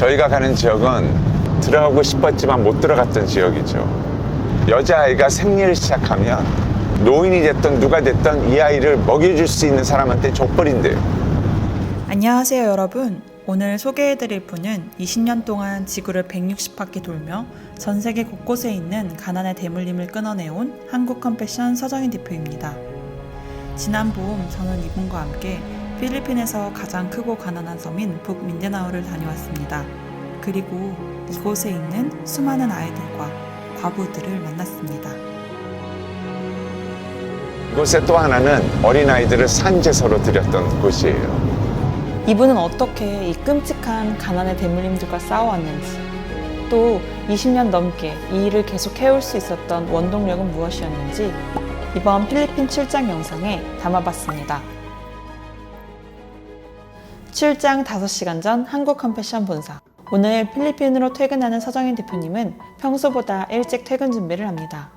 저희가 가는 지역은 들어가고 싶었지만 못 들어갔던 지역이죠. 여자아이가 생리를 시작하면 노인이 됐든 누가 됐든 이 아이를 먹여줄 수 있는 사람한테 족벌인데요. 안녕하세요 여러분. 오늘 소개해드릴 분은 20년 동안 지구를 160바퀴 돌며 전 세계 곳곳에 있는 가난의 대물림을 끊어내온 한국 컴패션 서정인 대표입니다. 지난 봄 저는 이분과 함께 필리핀에서 가장 크고 가난한 섬인 북민다나오를 다녀왔습니다. 그리고 이곳에 있는 수많은 아이들과 과부들을 만났습니다. 이곳에 또 하나는 어린아이들을 산제소로 들였던 곳이에요. 이분은 어떻게 이 끔찍한 가난의 대물림들과 싸워왔는지, 또 20년 넘게 이 일을 계속 해올 수 있었던 원동력은 무엇이었는지 이번 필리핀 출장 영상에 담아봤습니다. 출장 5시간 전 한국 컴패션 본사. 오늘 필리핀으로 퇴근하는 서정인 대표님은 평소보다 일찍 퇴근 준비를 합니다.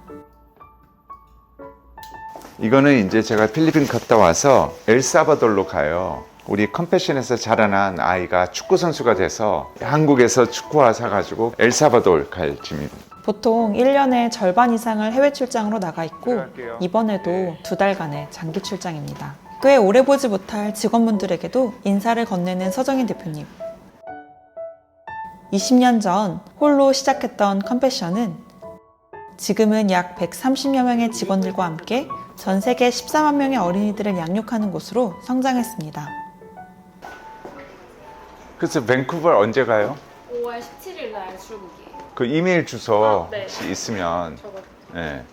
이거는 이제 제가 필리핀 갔다 와서 엘살바도르로 가요. 우리 컴패션에서 자라난 아이가 축구 선수가 돼서 한국에서 축구화 사가지고 엘살바도르 갈 짐입니다. 보통 1년의 절반 이상을 해외 출장으로 나가 있고 들어갈게요. 이번에도 네. 2달간의 장기 출장입니다. 꽤 오래 보지 못할 직원분들에게도 인사를 건네는 서정인 대표님. 20년 전 홀로 시작했던 컴패션은 지금은 약 130여 명의 직원들과 함께 전 세계 14만 명의 어린이들을 양육하는 곳으로 성장했습니다. 그래서 밴쿠버 언제 가요? 5월 17일 날 출국이에요. 그 이메일 주소 네. 혹시 있으면 저거 네.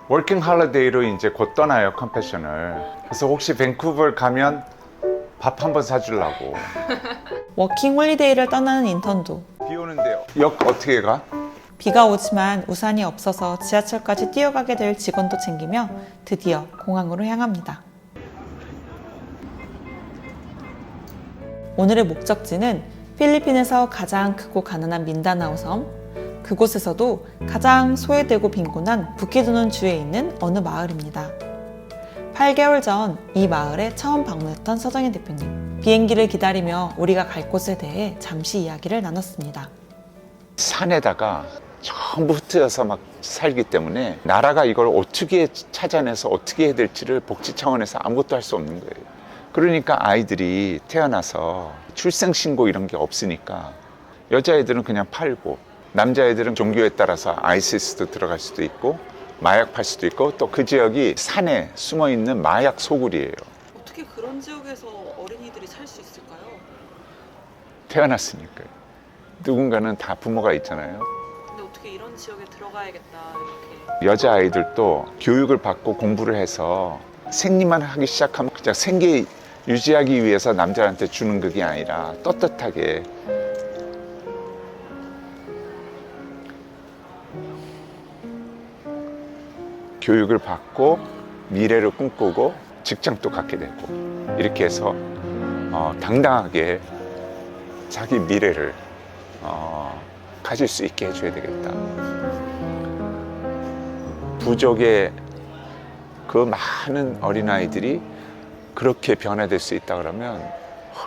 워킹 할리데이로 이제 곧 떠나요, 컴패션을. 그래서 혹시 밴쿠버 가면 밥 한번 사주려고. 워킹 홀리데이를 떠나는 인턴도 비 오는데요. 역 어떻게 가? 비가 오지만 우산이 없어서 지하철까지 뛰어가게 될 직원도 챙기며 드디어 공항으로 향합니다. 오늘의 목적지는 필리핀에서 가장 크고 가난한 민다나오 섬, 그곳에서도 가장 소외되고 빈곤한 부키두눈 주에 있는 어느 마을입니다. 8개월 전 이 마을에 처음 방문했던 서정인 대표님. 비행기를 기다리며 우리가 갈 곳에 대해 잠시 이야기를 나눴습니다. 산에다가 전부 흩어져서 막 살기 때문에 나라가 이걸 어떻게 찾아내서 어떻게 해야 될지를 복지 차원에서 아무것도 할 수 없는 거예요. 그러니까 아이들이 태어나서 출생신고 이런 게 없으니까 여자애들은 그냥 팔고 남자애들은 종교에 따라서 아이시스도 들어갈 수도 있고 마약 팔 수도 있고 또 그 지역이 산에 숨어있는 마약 소굴이에요. 어떻게 그런 지역에서 어린이들이 살 수 있을까요? 태어났으니까요. 누군가는 다 부모가 있잖아요. 근데 어떻게 이런 지역에 들어가야겠다 이렇게. 여자아이들도 교육을 받고 공부를 해서 생리만 하기 시작하면 그냥 생계 유지하기 위해서 남자한테 주는 그게 아니라 떳떳하게 교육을 받고 미래를 꿈꾸고 직장도 갖게 되고 이렇게 해서 당당하게 자기 미래를 가질 수 있게 해줘야 되겠다. 부족의 그 많은 어린아이들이 그렇게 변화될 수 있다 그러면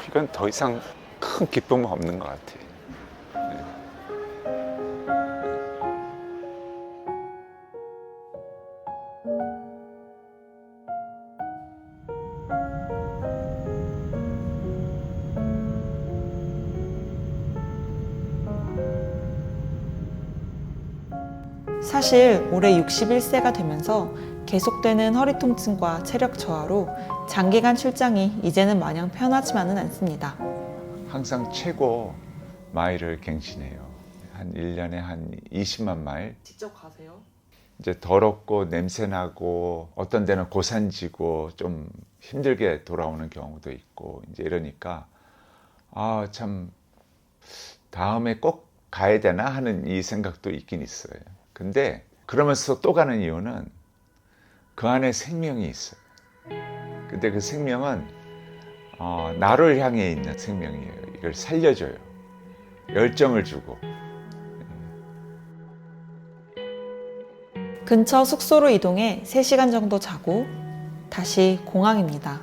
이건 더 이상 큰 기쁨은 없는 것 같아요. 사실 올해 61세가 되면서 계속되는 허리 통증과 체력 저하로 장기간 출장이 이제는 마냥 편하지만은 않습니다. 항상 최고 마일을 갱신해요. 한 1년에 한 20만 마일. 직접 가세요? 이제 더럽고 냄새나고 어떤 데는 고산지고 좀 힘들게 돌아오는 경우도 있고 이제 이러니까 참 다음에 꼭 가야 되나 하는 이 생각도 있긴 있어요. 근데 그러면서 또 가는 이유는 그 안에 생명이 있어요. 근데 그 생명은 나를 향해 있는 생명이에요. 이걸 살려줘요. 열정을 주고. 근처 숙소로 이동해 3시간 정도 자고 다시 공항입니다.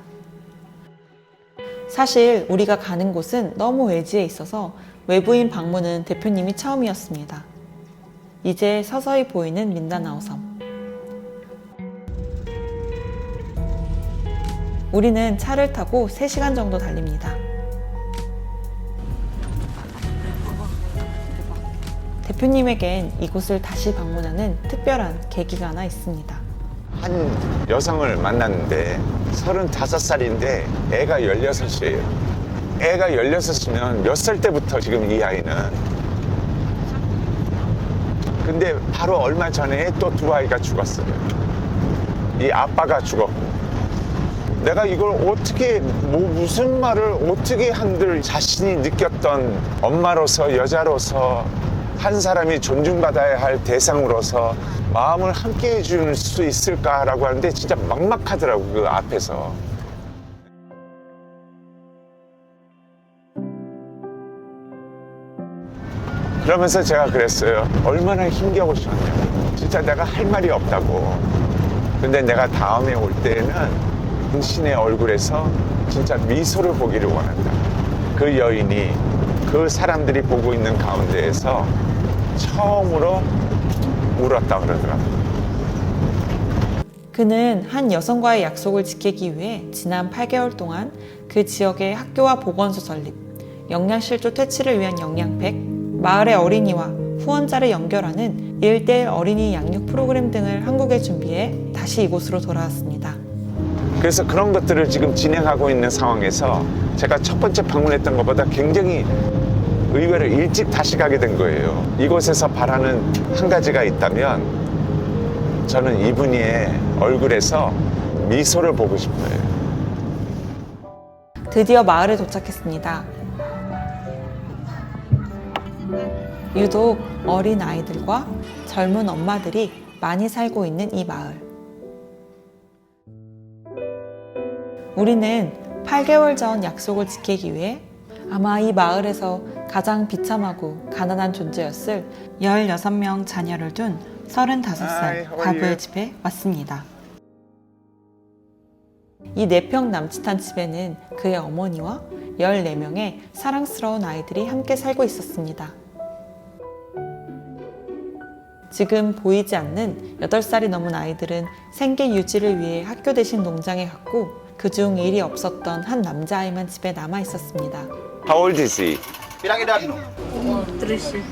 사실 우리가 가는 곳은 너무 외지에 있어서 외부인 방문은 대표님이 처음이었습니다. 이제 서서히 보이는 민다나오 섬. 우리는 차를 타고 3시간 정도 달립니다. 대표님에겐 이곳을 다시 방문하는 특별한 계기가 하나 있습니다. 한 여성을 만났는데 35살인데 애가 16이에요. 애가 16이면 몇 살 때부터 지금 이 아이는. 근데 바로 얼마 전에 또 2아이가 죽었어요. 이 아빠가 죽었고. 내가 이걸 어떻게, 무슨 말을 어떻게 한들 자신이 느꼈던 엄마로서, 여자로서, 한 사람이 존중받아야 할 대상으로서 마음을 함께 해줄 수 있을까라고 하는데 진짜 막막하더라고, 그 앞에서. 그러면서 제가 그랬어요. 얼마나 힘겨우셨냐고. 진짜 내가 할 말이 없다고. 근데 내가 다음에 올 때는 당신의 얼굴에서 진짜 미소를 보기를 원한다. 그 여인이 그 사람들이 보고 있는 가운데에서 처음으로 울었다 그러더라고요. 그는 한 여성과의 약속을 지키기 위해 지난 8개월 동안 그 지역의 학교와 보건소 설립, 영양실조 퇴치를 위한 영양팩, 마을의 어린이와 후원자를 연결하는 1:1 어린이 양육 프로그램 등을 한국에 준비해 다시 이곳으로 돌아왔습니다. 그래서 그런 것들을 지금 진행하고 있는 상황에서 제가 첫 번째 방문했던 것보다 굉장히 의외로 일찍 다시 가게 된 거예요. 이곳에서 바라는 한 가지가 있다면 저는 이분의 얼굴에서 미소를 보고 싶어요. 드디어 마을에 도착했습니다. 유독 어린 아이들과 젊은 엄마들이 많이 살고 있는 이 마을. 우리는 8개월 전 약속을 지키기 위해 아마 이 마을에서 가장 비참하고 가난한 존재였을 16명 자녀를 둔 35살 과부의 집에 왔습니다. 이 4평 남짓한 집에는 그의 어머니와 14명의 사랑스러운 아이들이 함께 살고 있었습니다. 지금 보이지 않는 8살이 넘은 아이들은 생계 유지를 위해 학교 대신 농장에 갔고 그중 일이 없었던 한 남자아이만 집에 남아 있었습니다. How old is he? Pirang edad no? 13.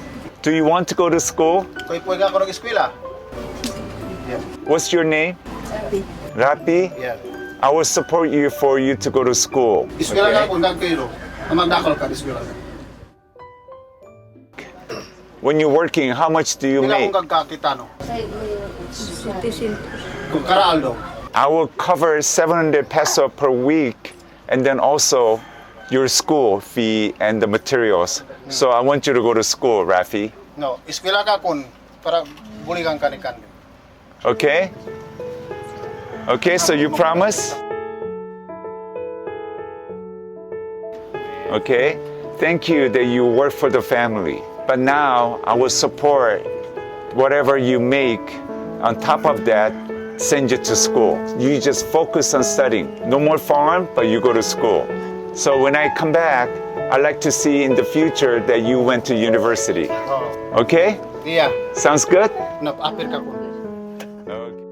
Do you want to go to school? Ko'y pwede ako nag-eskwela? What's your name? Rapi? Yeah. I will support you for you to go to school. Eskwela nga ako, nagkairo. Magdakal ka, eskwela ka. When you're working, how much do you Hindi make? akong kagkakita no? Kung karaal no? I will cover 700 peso per week and then also your school fee and the materials. So I want you to go to school, Rafi. No, eskwela ka kun para buligan ka ni kan. Okay? Okay, so you promise? Okay? Thank you that you work for the family. But now I will support whatever you make. On top of that, send you to school. You just focus on studying. No more farm, but you go to school. So when I come back, I'd like to see in the future that you went to university. Oh. Okay? Iya, Sounds good? nap-apir ka kun. Okay.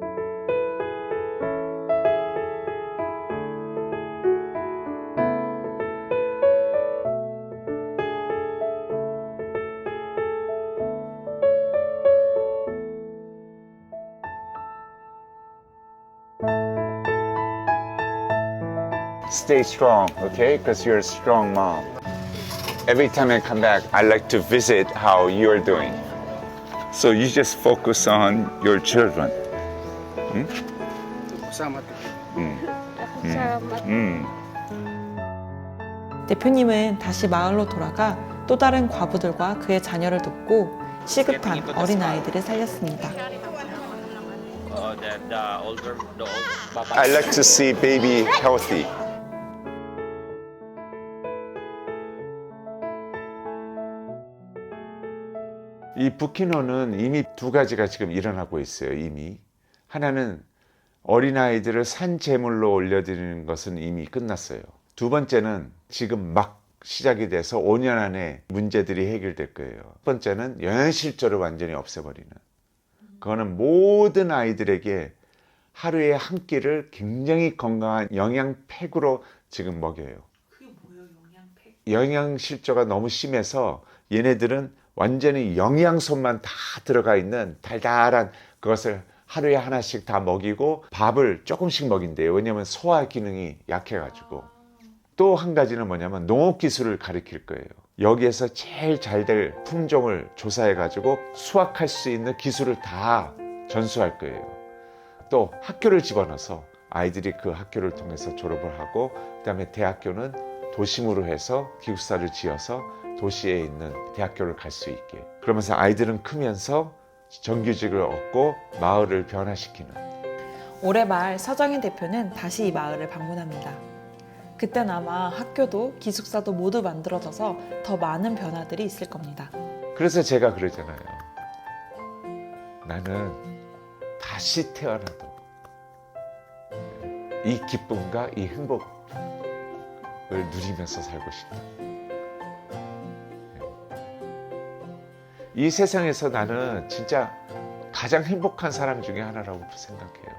Stay strong, okay? Because you're a strong mom. Every time I come back, I like to visit how you're doing. So you just focus on your children. Salamat. 대표님은 다시 마을로 돌아가 또 다른 과부들과 그의 자녀를 돕고 시급한 어린아이들을 살렸습니다. I like to see baby healthy. 이 부키노는 이미 2가지가 지금 일어나고 있어요. 이미 하나는 어린아이들을 산 제물로 올려드리는 것은 이미 끝났어요. 2번째는 지금 막 시작이 돼서 5년 안에 문제들이 해결될 거예요. 첫 번째는 영양실조를 완전히 없애버리는. 그거는 모든 아이들에게 하루에 한 끼를 굉장히 건강한 영양팩으로 지금 먹여요. 그게 뭐예요, 영양팩? 영양실조가 너무 심해서 얘네들은 완전히 영양소만 다 들어가 있는 달달한 그것을 하루에 하나씩 다 먹이고 밥을 조금씩 먹인대요. 왜냐하면 소화 기능이 약해가지고. 또 한 가지는 뭐냐면 농업기술을 가르칠 거예요. 여기에서 제일 잘 될 품종을 조사해가지고 수확할 수 있는 기술을 다 전수할 거예요. 또 학교를 집어넣어서 아이들이 그 학교를 통해서 졸업을 하고 그다음에 대학교는 도심으로 해서 기숙사를 지어서 도시에 있는 대학교를 갈 수 있게. 그러면서 아이들은 크면서 정규직을 얻고 마을을 변화시키는. 올해 말 서정인 대표는 다시 이 마을을 방문합니다. 그땐 아마 학교도 기숙사도 모두 만들어져서 더 많은 변화들이 있을 겁니다. 그래서 제가 그러잖아요. 나는 다시 태어나도 이 기쁨과 이 행복을 누리면서 살고 싶다. 이 세상에서 나는 진짜 가장 행복한 사람 중에 하나라고 생각해요.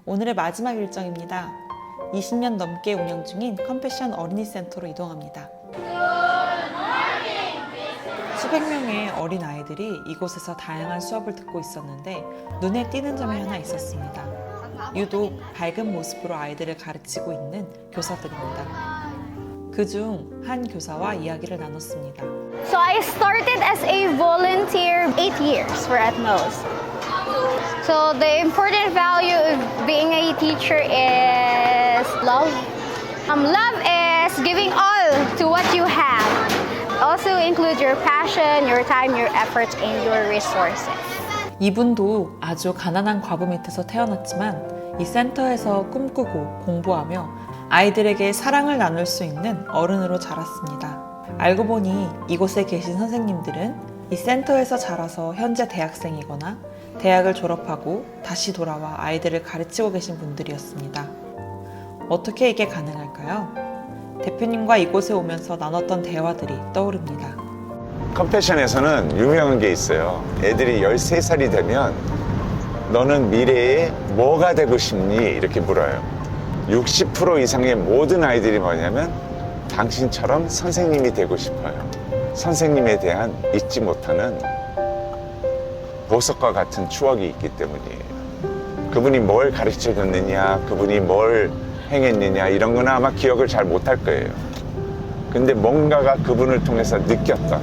오늘의 마지막 일정입니다. 20년 넘게 운영 중인 컴패션 어린이 센터로 이동합니다. 수백 명의 어린 아이들이 이곳에서 다양한 수업을 듣고 있었는데 눈에 띄는 점이 하나 있었습니다. 유독 밝은 모습으로 아이들을 가르치고 있는 교사들입니다. 그중 한 교사와 이야기를 나눴습니다. So I started as a volunteer 8 years for at most. So the important value of being a teacher is love. Love is giving all to what you have. Also include your passion, your time, your efforts, and your resources. 이분도 아주 가난한 과부 밑에서 태어났지만 이 센터에서 꿈꾸고 공부하며 아이들에게 사랑을 나눌 수 있는 어른으로 자랐습니다. 알고 보니 이곳에 계신 선생님들은 이 센터에서 자라서 현재 대학생이거나 대학을 졸업하고 다시 돌아와 아이들을 가르치고 계신 분들이었습니다. 어떻게 이게 가능할까요? 대표님과 이곳에 오면서 나눴던 대화들이 떠오릅니다. 컴패션에서는 유명한 게 있어요. 애들이 13살이 되면 너는 미래에 뭐가 되고 싶니? 이렇게 물어요. 60% 이상의 모든 아이들이 뭐냐면 당신처럼 선생님이 되고 싶어요. 선생님에 대한 잊지 못하는 보석과 같은 추억이 있기 때문이에요. 그분이 뭘 가르쳐 줬느냐, 그분이 뭘 행했느냐 이런 거는 아마 기억을 잘 못할 거예요. 근데 뭔가가 그분을 통해서 느꼈던,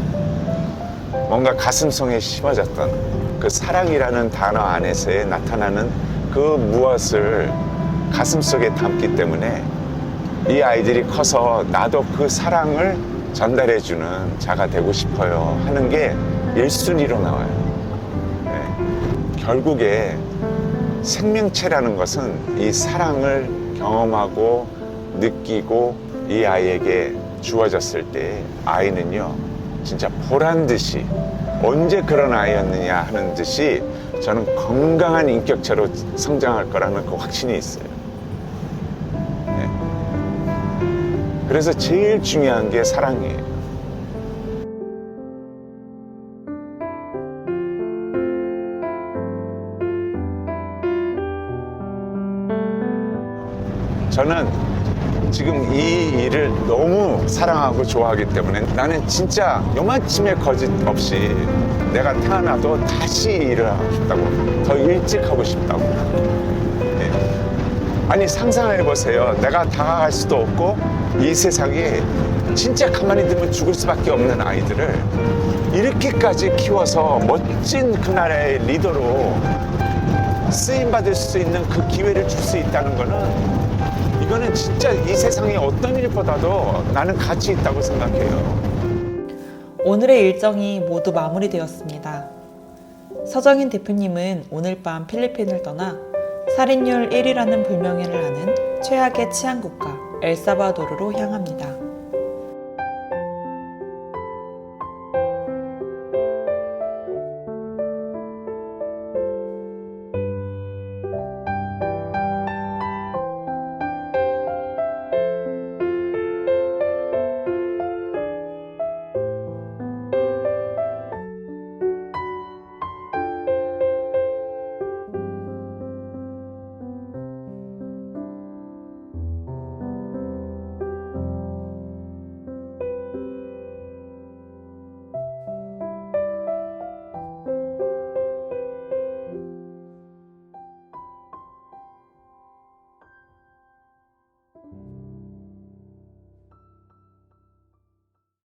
뭔가 가슴속에 심어졌던 그 사랑이라는 단어 안에서 나타나는 그 무엇을 가슴속에 담기 때문에 이 아이들이 커서 나도 그 사랑을 전달해주는 자가 되고 싶어요 하는 게 1순위로 나와요. 네. 결국에 생명체라는 것은 이 사랑을 경험하고 느끼고 이 아이에게 주어졌을 때 아이는요 진짜 보란 듯이 언제 그런 아이였느냐 하는 듯이 저는 건강한 인격체로 성장할 거라는 그 확신이 있어요. 네. 그래서 제일 중요한 게 사랑이에요. 저는 지금 이 일을 너무 사랑하고 좋아하기 때문에 나는 진짜 요만큼의 거짓 없이 내가 태어나도 다시 일을 하고 싶다고, 더 일찍 하고 싶다고. 네. 아니 상상해 보세요. 내가 다가갈 수도 없고 이 세상에 진짜 가만히 두면 죽을 수밖에 없는 아이들을 이렇게까지 키워서 멋진 그 나라의 리더로 쓰임받을 수 있는 그 기회를 줄 수 있다는 거는 이거는 진짜 이 세상의 어떤 일보다도 나는 가치 있다고 생각해요. 오늘의 일정이 모두 마무리되었습니다. 서정인 대표님은 오늘 밤 필리핀을 떠나 살인율 1위라는 불명예를 하는 최악의 치안 국가 엘사바도르로 향합니다.